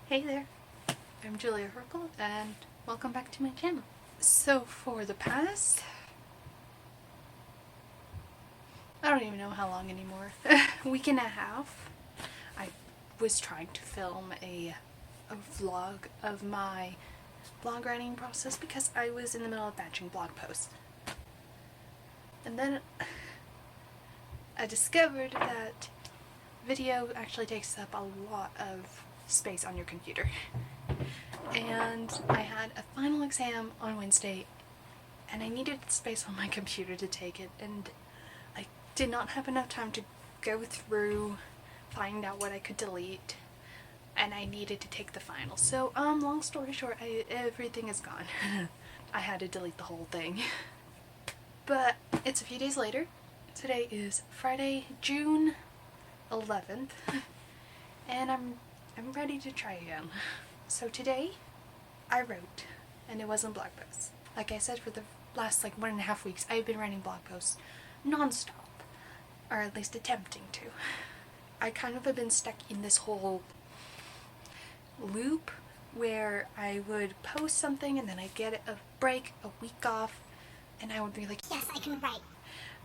Hey there, I'm Julia Herkel and welcome back to my channel. So for the past, I don't even know how long anymore, week and a half, I was trying to film a vlog of my blog writing process because I was in the middle of batching blog posts. And then I discovered that video actually takes up a lot of space on your computer. And I had a final exam on Wednesday and I needed space on my computer to take it, and I did not have enough time to go through, find out what I could delete, and I needed to take the final. So long story short, everything is gone. I had to delete the whole thing. But it's a few days later. Today is Friday, June 11th, and I'm ready to try again. So today I wrote, and it wasn't blog posts. Like I said, for the last 1.5 weeks I've been writing blog posts non-stop, or at least attempting to. I kind of have been stuck in this whole loop where I would post something and then I'd get a break, a week off, and I would be like, yes, I can write.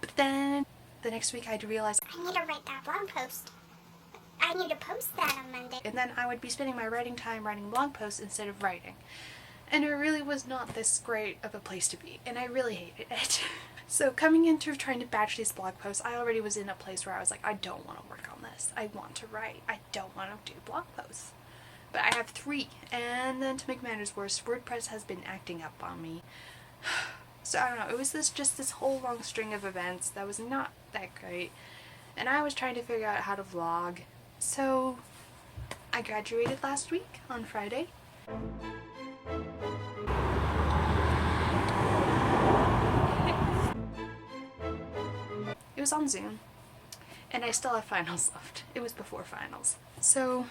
But then the next week I'd realize I need to write that blog post. I need to post that on Monday. And then I would be spending my writing time writing blog posts instead of writing. And it really was not this great of a place to be, and I really hated it. So coming into trying to batch these blog posts, I already was in a place where I was like, I don't want to work on this. I want to write. I don't want to do blog posts. But I have 3, and then to make matters worse, WordPress has been acting up on me. So I don't know, it was just this whole long string of events that was not that great. And I was trying to figure out how to vlog. So I graduated last week on Friday. It was on Zoom, and I still have finals left. It was before finals. So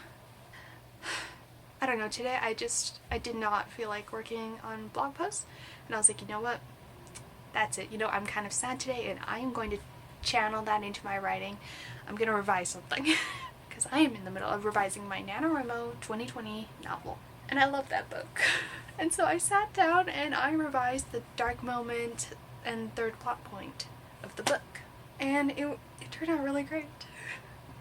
I don't know, today I did not feel like working on blog posts, and I was like, you know what? That's it. You know, I'm kind of sad today, and I am going to channel that into my writing. I'm going to revise something. Because I am in the middle of revising my NaNoWriMo 2020 novel. And I love that book. And so I sat down and I revised the dark moment and third plot point of the book. And it turned out really great.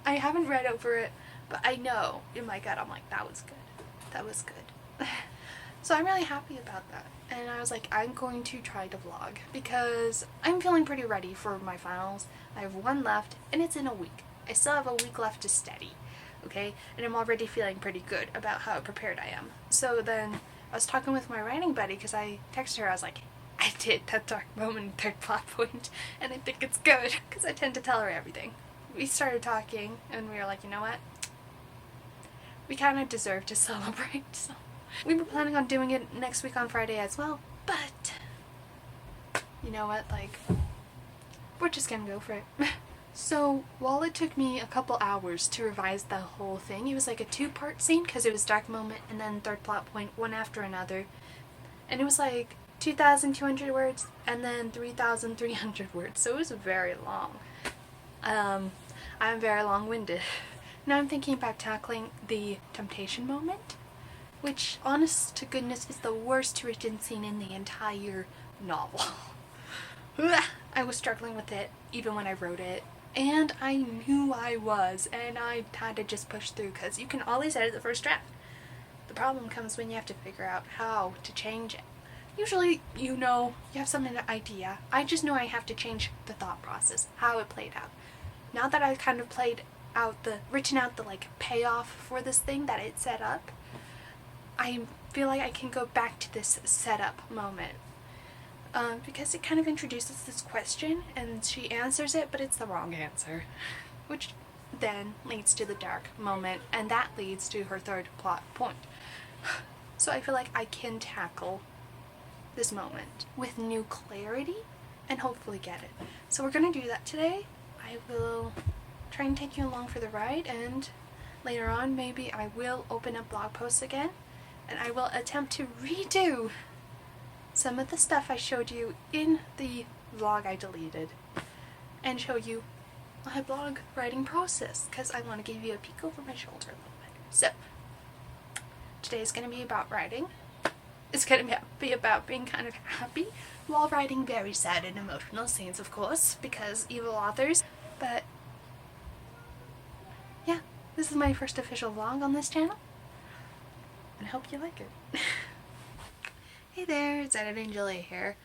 I haven't read over it, but I know in my gut I'm like, that was good. That was good. So I'm really happy about that. And I was like, I'm going to try to vlog because I'm feeling pretty ready for my finals. I have 1 left and it's in a week. I still have a week left to study, okay? And I'm already feeling pretty good about how prepared I am. So then I was talking with my writing buddy because I texted her, I was like, I did that dark moment, third plot point, and I think it's good because I tend to tell her everything. We started talking and we were like, you know what? We kind of deserve to celebrate. So we were planning on doing it next week on Friday as well, but you know what? We're just gonna go for it. So while it took me a couple hours to revise the whole thing, it was like a 2-part scene because it was dark moment and then third plot point, one after another. And it was like 2,200 words and then 3,300 words, so it was very long. I'm very long-winded. Now I'm thinking about tackling the temptation moment, which, honest to goodness, is the worst written scene in the entire novel. I was struggling with it even when I wrote it. And I knew I was, and I had to just push through because you can always edit the first draft. The problem comes when you have to figure out how to change it. Usually, you have some idea. I just know I have to change the thought process, how it played out. Now that I've kind of written out the payoff for this thing that it set up, I feel like I can go back to this setup moment. Because it kind of introduces this question and she answers it, but it's the wrong answer, which then leads to the dark moment, and that leads to her third plot point. So I feel like I can tackle this moment with new clarity and hopefully get it. So we're going to do that today. I will try and take you along for the ride, and later on maybe I will open up blog posts again and I will attempt to redo some of the stuff I showed you in the vlog I deleted and show you my blog writing process because I want to give you a peek over my shoulder a little bit. So today is going to be about writing. It's going to be about being kind of happy while writing very sad and emotional scenes, of course, because evil authors. But yeah, this is my first official vlog on this channel, and I hope you like it. Hey there, it's Editing Julia here.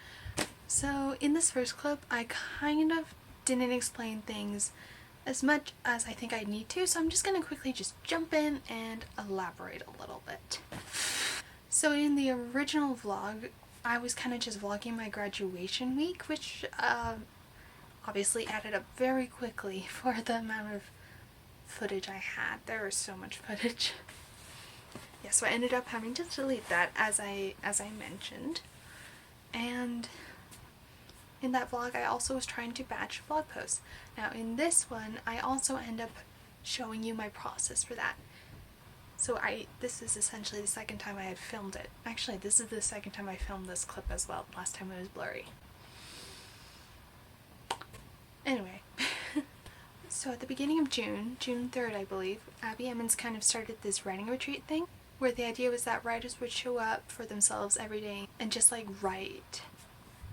So in this first clip, I kind of didn't explain things as much as I think I need to, so I'm just going to quickly just jump in and elaborate a little bit. So in the original vlog, I was kind of just vlogging my graduation week, which obviously added up very quickly for the amount of footage I had. There was so much footage. Yeah, so I ended up having to delete that as I mentioned. And in that vlog, I also was trying to batch vlog posts. Now in this one, I also end up showing you my process for that. So this is essentially the second time I had filmed it. Actually, this is the second time I filmed this clip as well. Last time it was blurry. Anyway. So at the beginning of June 3rd I believe, Abby Emmons kind of started this writing retreat thing, where the idea was that writers would show up for themselves every day and just like write.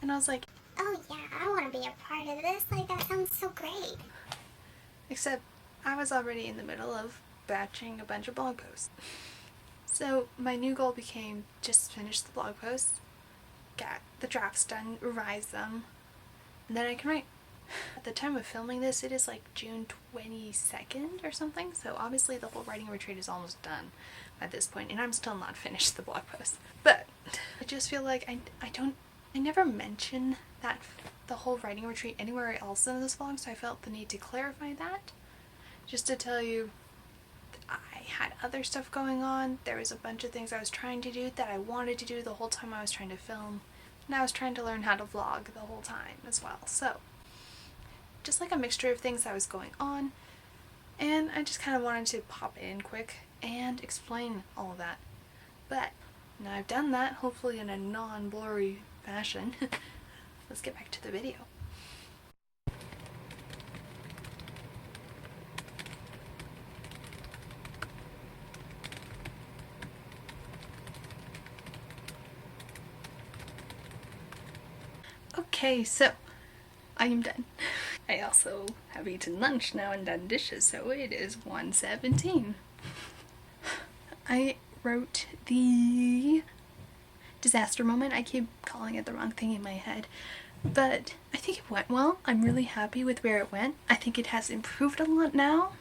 And I was like, oh yeah, I want to be a part of this. Like, that sounds so great. Except I was already in the middle of batching a bunch of blog posts. So my new goal became just finish the blog posts, get the drafts done, revise them, and then I can write. At the time of filming this, it is like June 22nd or something, so obviously the whole writing retreat is almost done at this point, and I'm still not finished the blog post. But I just feel like I never mention that the whole writing retreat anywhere else in this vlog, so I felt the need to clarify that. Just to tell you that I had other stuff going on. There was a bunch of things I was trying to do that I wanted to do the whole time I was trying to film, and I was trying to learn how to vlog the whole time as well. So just like a mixture of things that was going on, and I just kind of wanted to pop in quick and explain all of that. But now I've done that, hopefully in a non-blurry fashion. Let's get back to the video. Okay, so I am done. I also have eaten lunch now and done dishes, so it is 1:17. I wrote the disaster moment. I keep calling it the wrong thing in my head, but I think it went well. I'm really happy with where it went. I think it has improved a lot now,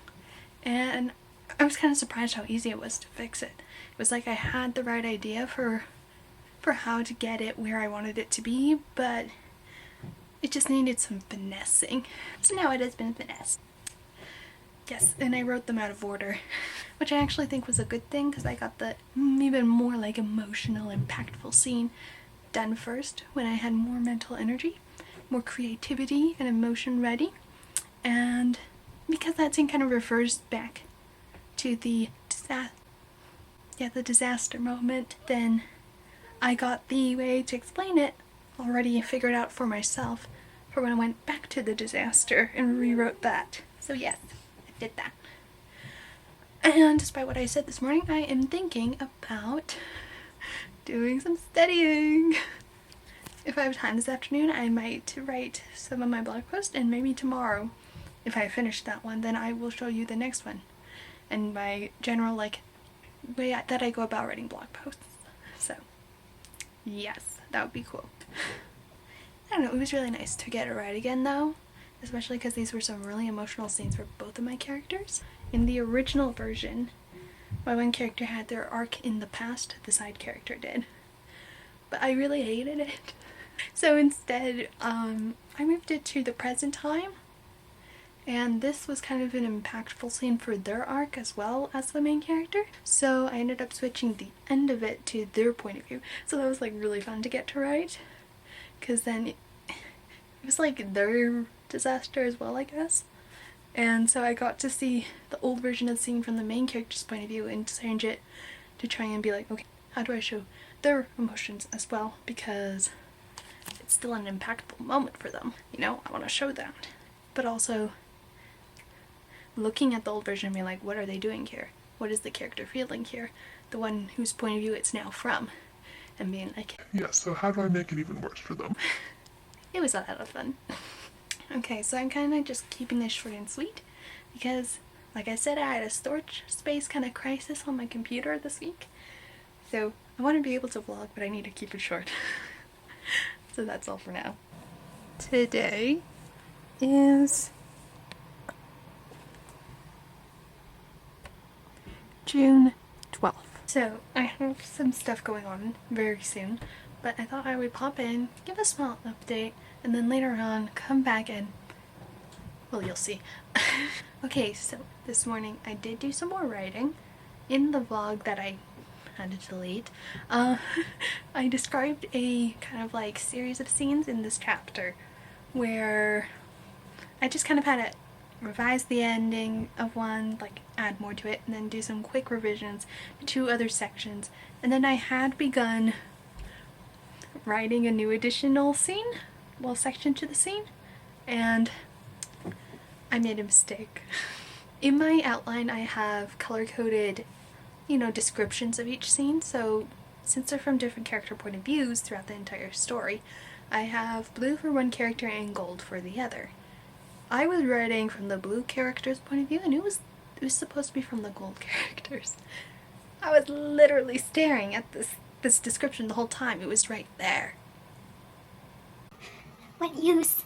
and I was kind of surprised how easy it was to fix it. It was like I had the right idea for how to get it where I wanted it to be, but it just needed some finessing. So now it has been finessed. Yes, and I wrote them out of order, which I actually think was a good thing, because I got the even more like emotional, impactful scene done first when I had more mental energy, more creativity and emotion ready. And because that scene kind of refers back to the disaster moment, then I got the way to explain it already figured out for myself for when I went back to the disaster and rewrote that. So yes, I did that. And despite what I said this morning, I am thinking about doing some studying. If I have time this afternoon, I might write some of my blog posts, and maybe tomorrow, if I finish that one, then I will show you the next one and my general way that I go about writing blog posts. So yes, that would be cool. I don't know, it was really nice to get it right again though, especially because these were some really emotional scenes for both of my characters. In the original version, my one character had their arc in the past, the side character did. But I really hated it. So instead, I moved it to the present time, and this was kind of an impactful scene for their arc as well as the main character. So I ended up switching the end of it to their point of view. So that was like really fun to get to write, because then it was like their disaster as well, I guess. And so I got to see the old version of the scene from the main character's point of view and change it to try and be like, okay, how do I show their emotions as well, because it's still an impactful moment for them, you know, I want to show that. But also looking at the old version and being like, what are they doing here? What is the character feeling here? the one whose point of view it's now from, and being like, yeah, so how do I make it even worse for them? it was a lot of fun. Okay, so I'm kind of just keeping this short and sweet because, like I said, I had a storage space kind of crisis on my computer this week. So I want to be able to vlog, but I need to keep it short. So that's all for now. Today is June 12th. So I have some stuff going on very soon, but I thought I would pop in, give a small update, and then later on come back and, well, you'll see. Okay, so this morning I did do some more writing. In the vlog that I had to delete, I described a kind of like series of scenes in this chapter where I just kind of had to revise the ending of one, like add more to it, and then do some quick revisions to 2 other sections. And then I had begun writing a new additional scene, well, section to the scene, and I made a mistake. In my outline I have color-coded, descriptions of each scene, so since they're from different character point of views throughout the entire story, I have blue for one character and gold for the other. I was writing from the blue character's point of view, and it was supposed to be from the gold characters. I was literally staring at this description the whole time. It was right there. What use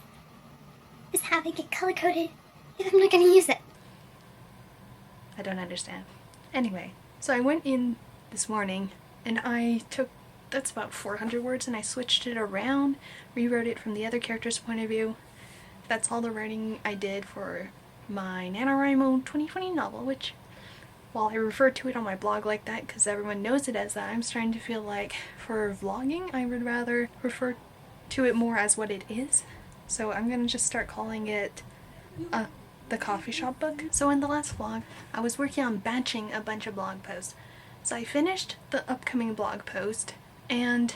is having it color-coded if I'm not going to use it? I don't understand. Anyway, so I went in this morning and I took, that's about 400 words, and I switched it around, rewrote it from the other character's point of view. That's all the writing I did for my NaNoWriMo 2020 novel, which, while I refer to it on my blog like that because everyone knows it as that, I'm starting to feel like for vlogging I would rather refer to it more as what it is. So I'm gonna just start calling it the coffee shop book. So in the last vlog, I was working on batching a bunch of blog posts. So I finished the upcoming blog post, and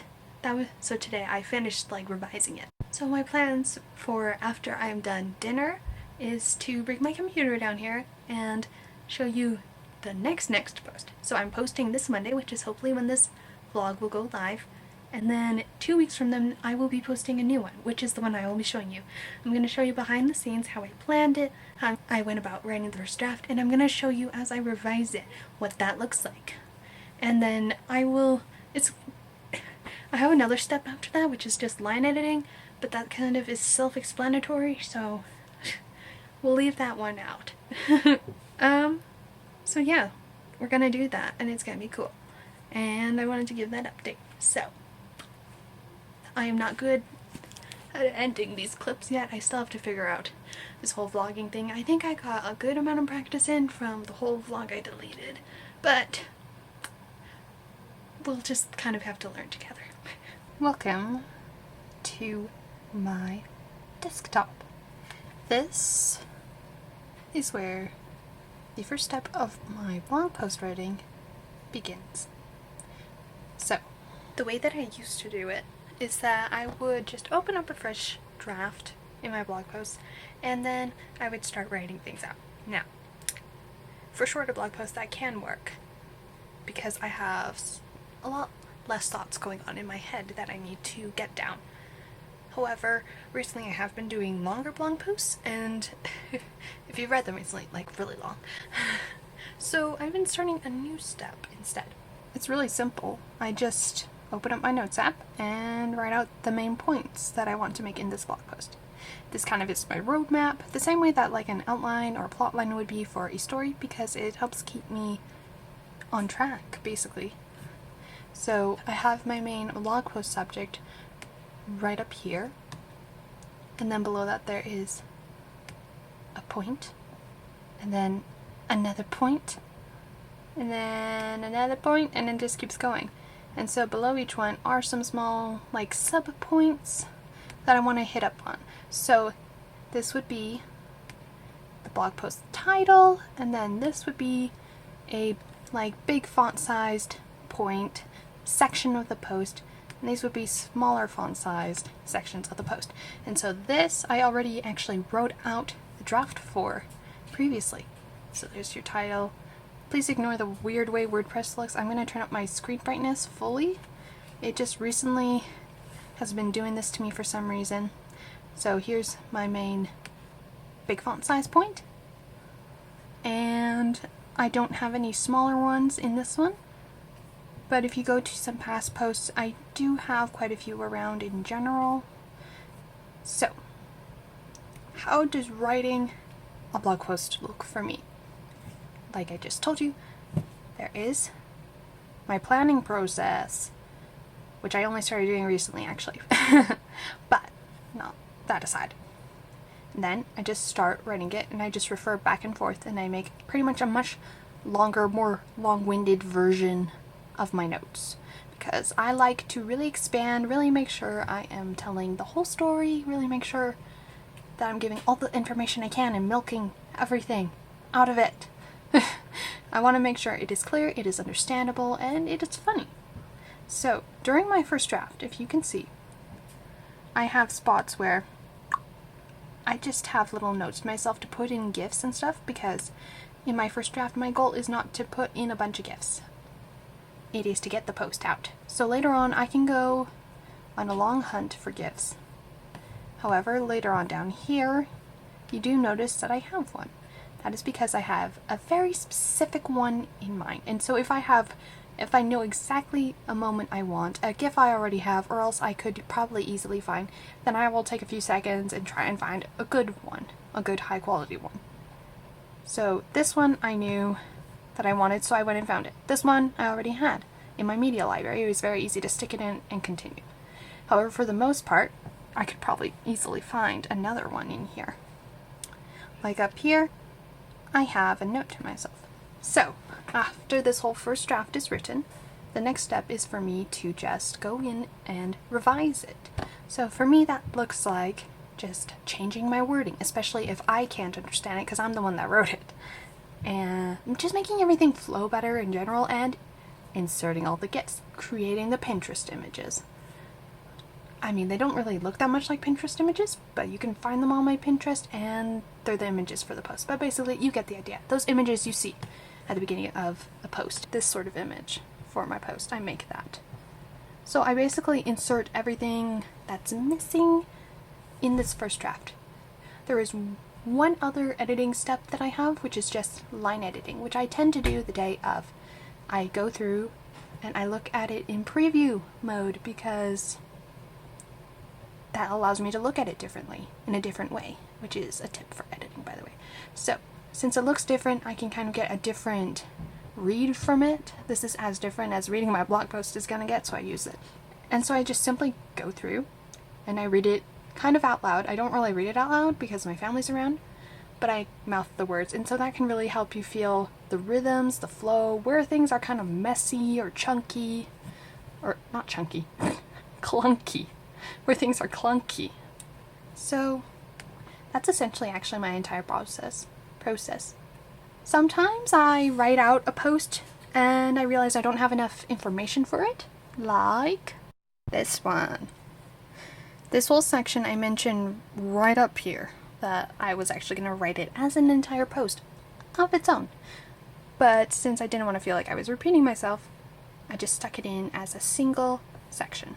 so today I finished like revising it. So my plans for after I'm done dinner is to bring my computer down here and show you the next post. So I'm posting this Monday, which is hopefully when this vlog will go live. And then 2 weeks from then, I will be posting a new one, which is the one I will be showing you. I'm going to show you behind the scenes how I planned it, how I went about writing the first draft, and I'm going to show you as I revise it what that looks like. And then I have another step after that, which is just line editing, but that kind of is self-explanatory, so we'll leave that one out. So yeah, we're going to do that, and it's going to be cool. And I wanted to give that update. So I am not good at ending these clips yet. I still have to figure out this whole vlogging thing. I think I got a good amount of practice in from the whole vlog I deleted, but we'll just kind of have to learn together. Welcome to my desktop. This is where the first step of my blog post writing begins. So, the way that I used to do it is that I would just open up a fresh draft in my blog post, and then I would start writing things out. Now, for shorter blog posts that can work because I have a lot less thoughts going on in my head that I need to get down. However, recently I have been doing longer blog posts, and if you've read them recently, like really long. So I've been starting a new step instead. It's really simple. I just open up my notes app and write out the main points that I want to make in this blog post. This kind of is my roadmap, the same way that like an outline or plot line would be for a story, because it helps keep me on track, basically. So I have my main blog post subject right up here, and then below that there is a point, and then another point, and then another point, and it just keeps going. And so below each one are some small like sub points that I want to hit up on. So this would be the blog post title, and then this would be a like big font sized point section of the post, and these would be smaller font sized sections of the post. And so this I already actually wrote out the draft for previously. So there's your title, Please ignore the weird way WordPress looks. I'm going to turn up my screen brightness fully. It just recently has been doing this to me for some reason. So here's my main big font size point. And I don't have any smaller ones in this one. But if you go to some past posts, I do have quite a few around in general. So, how does writing a blog post look for me? Like I just told you, there is my planning process, which I only started doing recently actually. But, no, that aside. And then I just start writing it and I just refer back and forth and I make pretty much a much longer, more long-winded version of my notes. Because I like to really expand, really make sure I am telling the whole story, really make sure that I'm giving all the information I can and milking everything out of it. I want to make sure it is clear, it is understandable, and it is funny. So, during my first draft, if you can see, I have spots where I just have little notes to myself to put in GIFs and stuff, because in my first draft, my goal is not to put in a bunch of GIFs. It is to get the post out. So later on, I can go on a long hunt for GIFs. However, later on down here, you do notice that I have one. That is because I have a very specific one in mind. And so if I know exactly a moment I want, a GIF I already have, or else I could probably easily find, then I will take a few seconds and try and find a good one, a good high quality one. So this one I knew that I wanted, so I went and found it. This one I already had in my media library. It was very easy to stick it in and continue. However, for the most part, I could probably easily find another one in here. Like up here, I have a note to myself. So, after this whole first draft is written, the next step is for me to just go in and revise it. So for me, that looks like just changing my wording, especially if I can't understand it because I'm the one that wrote it. And just making everything flow better in general and inserting all the GIFs, creating the Pinterest images. I mean, they don't really look that much like Pinterest images, but you can find them on my Pinterest and they're the images for the post. But basically, you get the idea. Those images you see at the beginning of a post, this sort of image for my post, I make that. So I basically insert everything that's missing in this first draft. There is one other editing step that I have, which is just line editing, which I tend to do the day of. I go through and I look at it in preview mode because that allows me to look at it differently, in a different way, which is a tip for editing, by the way. So, since it looks different, I can kind of get a different read from it. This is as different as reading my blog post is gonna get, so I use it. And so I just simply go through and I read it kind of out loud. I don't really read it out loud because my family's around, but I mouth the words, and so that can really help you feel the rhythms, the flow, where things are kind of messy or chunky, or not chunky, clunky, where things are clunky. So that's essentially actually my entire process. Sometimes I write out a post and I realize I don't have enough information for it, like this one. This whole section I mentioned right up here that I was actually going to write it as an entire post of its own. But since I didn't want to feel like I was repeating myself, I just stuck it in as a single section,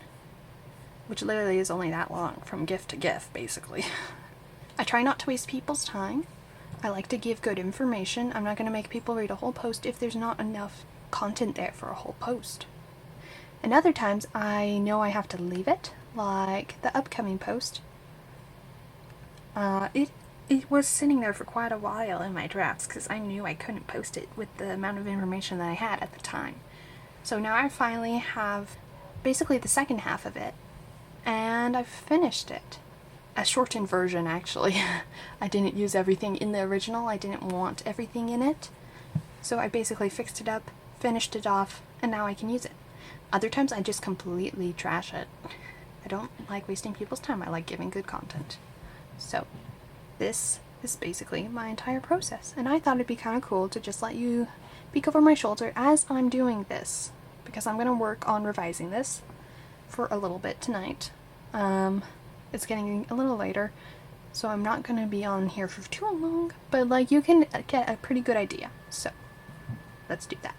which literally is only that long, from GIF to GIF, basically. I try not to waste people's time. I like to give good information. I'm not going to make people read a whole post if there's not enough content there for a whole post. And other times I know I have to leave it, like the upcoming post. It was sitting there for quite a while in my drafts because I knew I couldn't post it with the amount of information that I had at the time. So now I finally have basically the second half of it, and I've finished it. A shortened version, actually. I didn't use everything in the original. I didn't want everything in it. So I basically fixed it up, finished it off, and now I can use it. Other times I just completely trash it. I don't like wasting people's time. I like giving good content. So this is basically my entire process. And I thought it'd be kind of cool to just let you peek over my shoulder as I'm doing this, because I'm going to work on revising this for a little bit tonight. It's getting a little later, so I'm not going to be on here for too long, but like you can get a pretty good idea. So let's do that.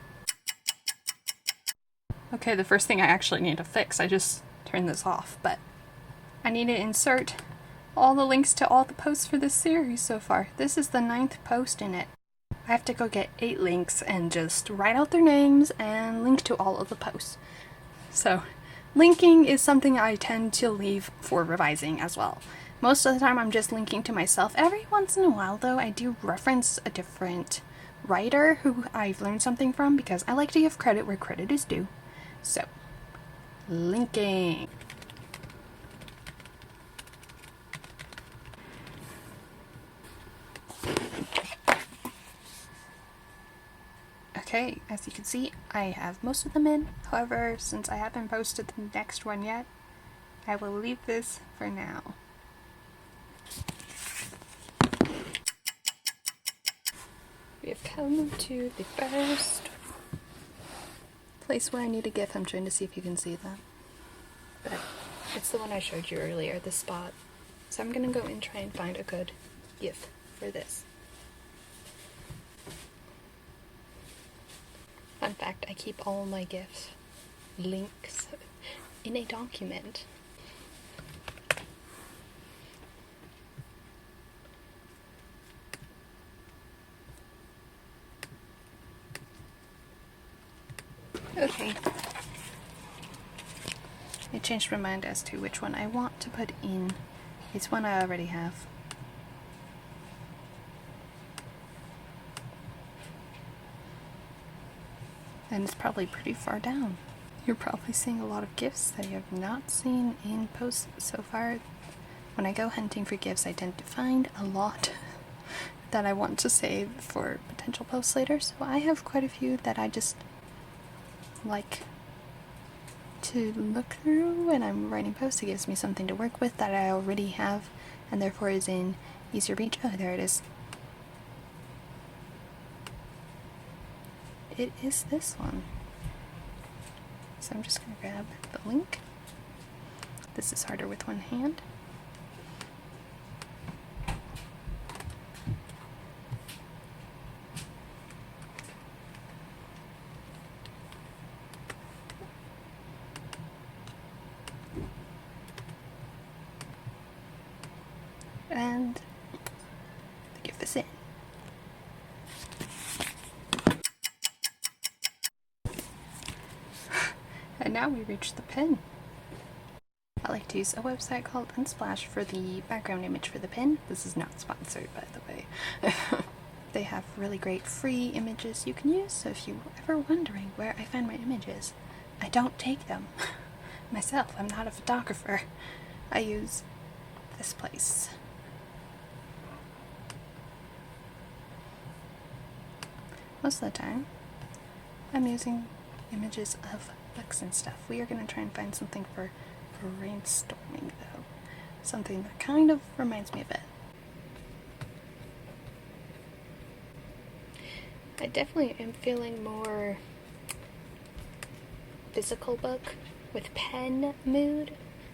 Okay, the first thing I actually need to fix, I just turned this off, but I need to insert all the links to all the posts for this series so far. This is the 9th post in it. I have to go get 8 links and just write out their names and link to all of the posts. So, linking is something I tend to leave for revising as well. Most of the time I'm just linking to myself. Every once in a while though, I do reference a different writer who I've learned something from because I like to give credit where credit is due. So, linking. Okay, as you can see, I have most of them in. However, since I haven't posted the next one yet, I will leave this for now. We have come to the first place where I need a GIF. I'm trying to see if you can see that. But it's the one I showed you earlier, the spot. So I'm gonna go and try and find a good GIF for this. Fun fact, I keep all my GIF links in a document. Okay. I changed my mind as to which one I want to put in. It's one I already have. And it's probably pretty far down. You're probably seeing a lot of GIFs that you have not seen in posts so far. When I go hunting for GIFs, I tend to find a lot that I want to save for potential posts later. So I have quite a few that I just like to look through when I'm writing posts. It gives me something to work with that I already have and therefore is in easier reach. Oh, there it is. It is this one. So I'm just going to grab the link. This is harder with one hand. And the GIF is in. And now we reach the pin. I like to use a website called Unsplash for the background image for the pin. This is not sponsored, by the way. They have really great free images you can use, so if you're ever wondering where I find my images, I don't take them myself. I'm not a photographer. I use this place. Most of the time, I'm using images of books and stuff. We are going to try and find something for brainstorming, though. Something that kind of reminds me of it. I definitely am feeling more physical book with pen mood,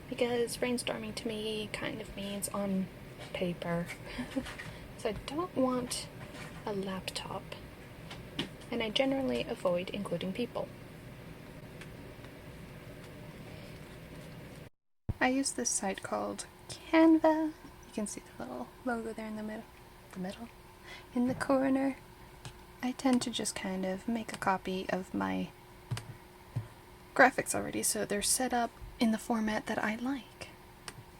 because brainstorming to me kind of means on paper. So I don't want a laptop. And I generally avoid including people. I use this site called Canva. You can see the little logo there in the middle, in the corner. I tend to just kind of make a copy of my graphics already, so they're set up in the format that I like.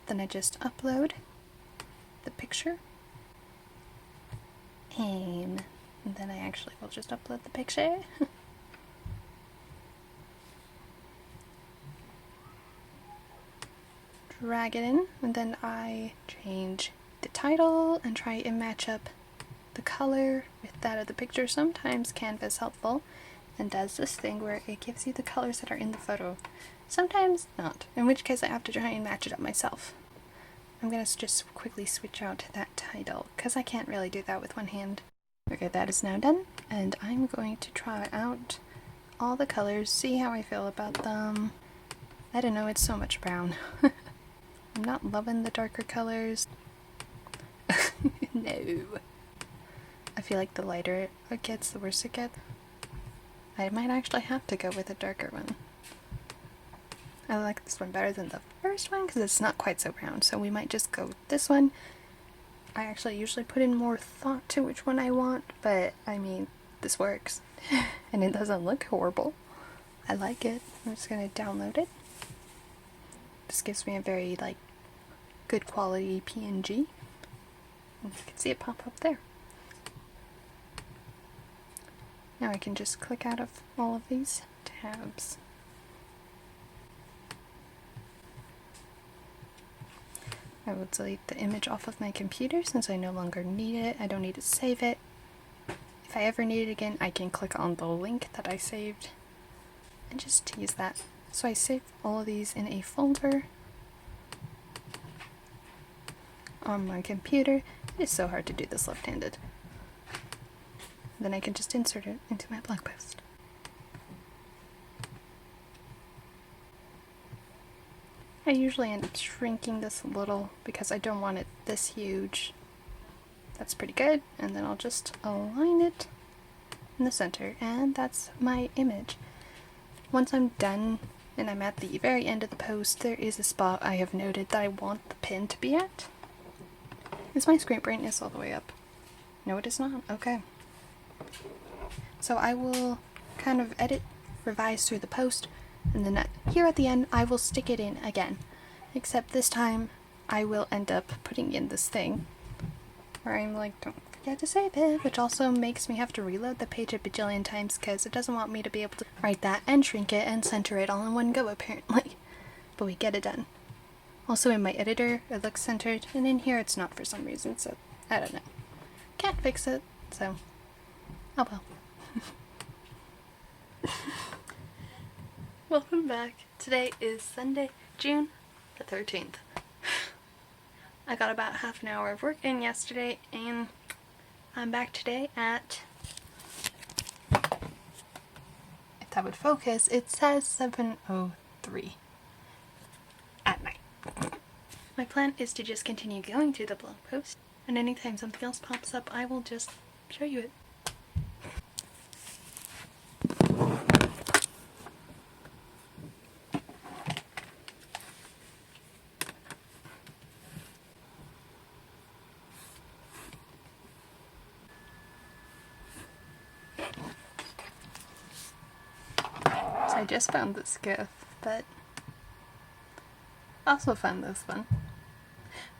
Then I just upload the picture, and then I actually will just upload the picture. Drag it in, and then I change the title and try and match up the color with that of the picture. Sometimes Canva is helpful and does this thing where it gives you the colors that are in the photo. Sometimes not, in which case I have to try and match it up myself. I'm gonna just quickly switch out that title, because I can't really do that with one hand. Okay, that is now done, and I'm going to try out all the colors, see how I feel about them. I don't know, it's so much brown. I'm not loving the darker colors. No. I feel like the lighter it gets, the worse it gets. I might actually have to go with a darker one. I like this one better than the first one because it's not quite so brown, so we might just go with this one. I actually usually put in more thought to which one I want, but I mean, this works. And it doesn't look horrible. I like it. I'm just gonna download it. This gives me a very, like, good quality PNG. And you can see it pop up there. Now I can just click out of all of these tabs. I will delete the image off of my computer since I no longer need it. I don't need to save it. If I ever need it again, I can click on the link that I saved and just use that. So I save all of these in a folder on my computer. It is so hard to do this left-handed. Then I can just insert it into my blog post. I usually end up shrinking this a little because I don't want it this huge. That's pretty good, and then I'll just align it in the center, and that's my image. Once I'm done and I'm at the very end of the post, there is a spot I have noted that I want the pin to be at. Is my screen brightness all the way up? No, it is not. Okay. So I will kind of edit, revise through the post, and then here at the end I will stick it in again. Except this time I will end up putting in this thing where I'm like, don't forget to save it, which also makes me have to reload the page a bajillion times because it doesn't want me to be able to write that and shrink it and center it all in one go apparently. But we get it done. Also in my editor it looks centered, and in here it's not for some reason, so I don't know. Can't fix it, so oh well. Welcome back. Today is Sunday, June the 13th. I got about half an hour of work in yesterday, and I'm back today at, if that would focus, it says 7:03 at night. My plan is to just continue going through the blog post, and anytime something else pops up, I will just show you it. I just found this GIF, but also found this one,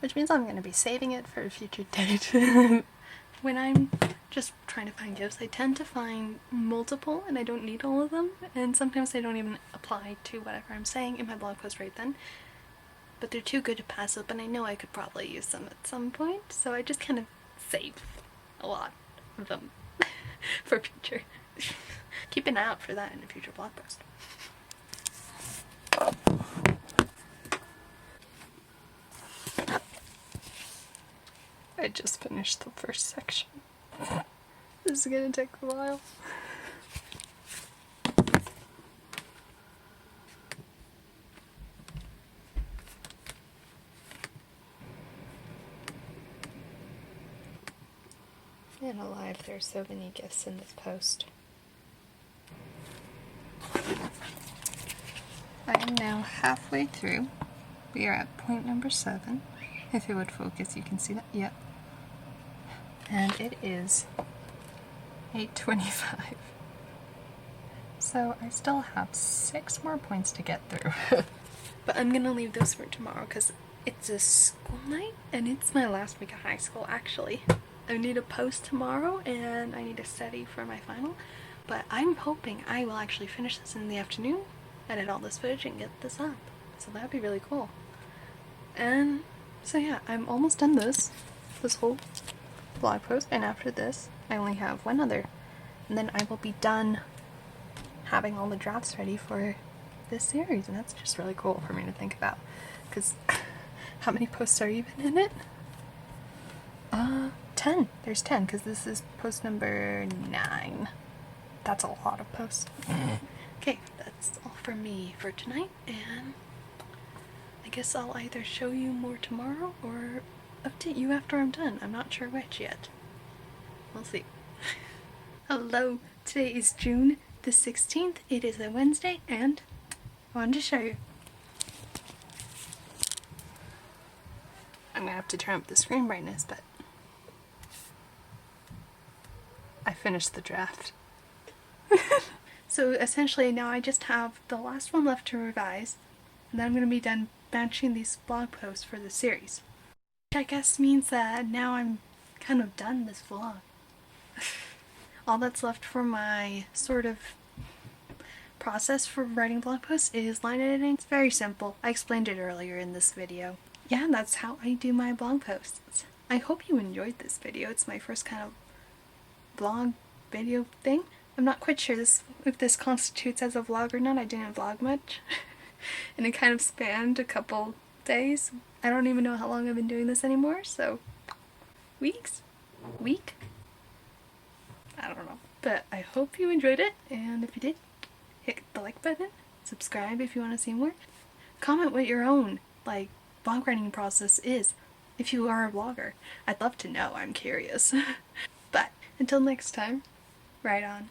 which means I'm going to be saving it for a future date. When I'm just trying to find GIFs, I tend to find multiple and I don't need all of them, and sometimes they don't even apply to whatever I'm saying in my blog post right then, but they're too good to pass up, and I know I could probably use them at some point, so I just kind of save a lot of them for future. Keep an eye out for that in a future blog post. I just finished the first section. This is gonna take a while. Man alive, there's so many gifts in this post. I am now halfway through. We are at point number 7. If it would focus, you can see that. Yep. And it is 8:25. So I still have 6 more points to get through. But I'm gonna leave those for tomorrow because it's a school night and it's my last week of high school actually. I need a post tomorrow and I need to study for my final. But I'm hoping I will actually finish this in the afternoon, edit all this footage, and get this up. So that would be really cool. And so yeah, I'm almost done this whole blog post, and after this I only have one other, and then I will be done having all the drafts ready for this series, and that's just really cool for me to think about, because how many posts are even in it? 10. There's 10, because this is post number 9. That's a lot of posts. Okay, that's all for me for tonight, and I guess I'll either show you more tomorrow or update you after I'm done. I'm not sure which yet. We'll see. Hello, today is June the 16th. It is a Wednesday, and I wanted to show you. I'm gonna have to turn up the screen brightness, but I finished the draft. So essentially now I just have the last one left to revise, and then I'm gonna be done batching these blog posts for the series. Which I guess means that now I'm kind of done this vlog. All that's left for my sort of process for writing blog posts is line editing. It's very simple. I explained it earlier in this video. Yeah, that's how I do my blog posts. I hope you enjoyed this video. It's my first kind of vlog video thing. I'm not quite sure if this constitutes as a vlog or not. I didn't vlog much. And it kind of spanned a couple days. I don't even know how long I've been doing this anymore, so weeks? Week? I don't know. But I hope you enjoyed it, and if you did, hit the like button, subscribe if you want to see more. Comment what your own, blog writing process is, if you are a vlogger. I'd love to know, I'm curious. But until next time, write on.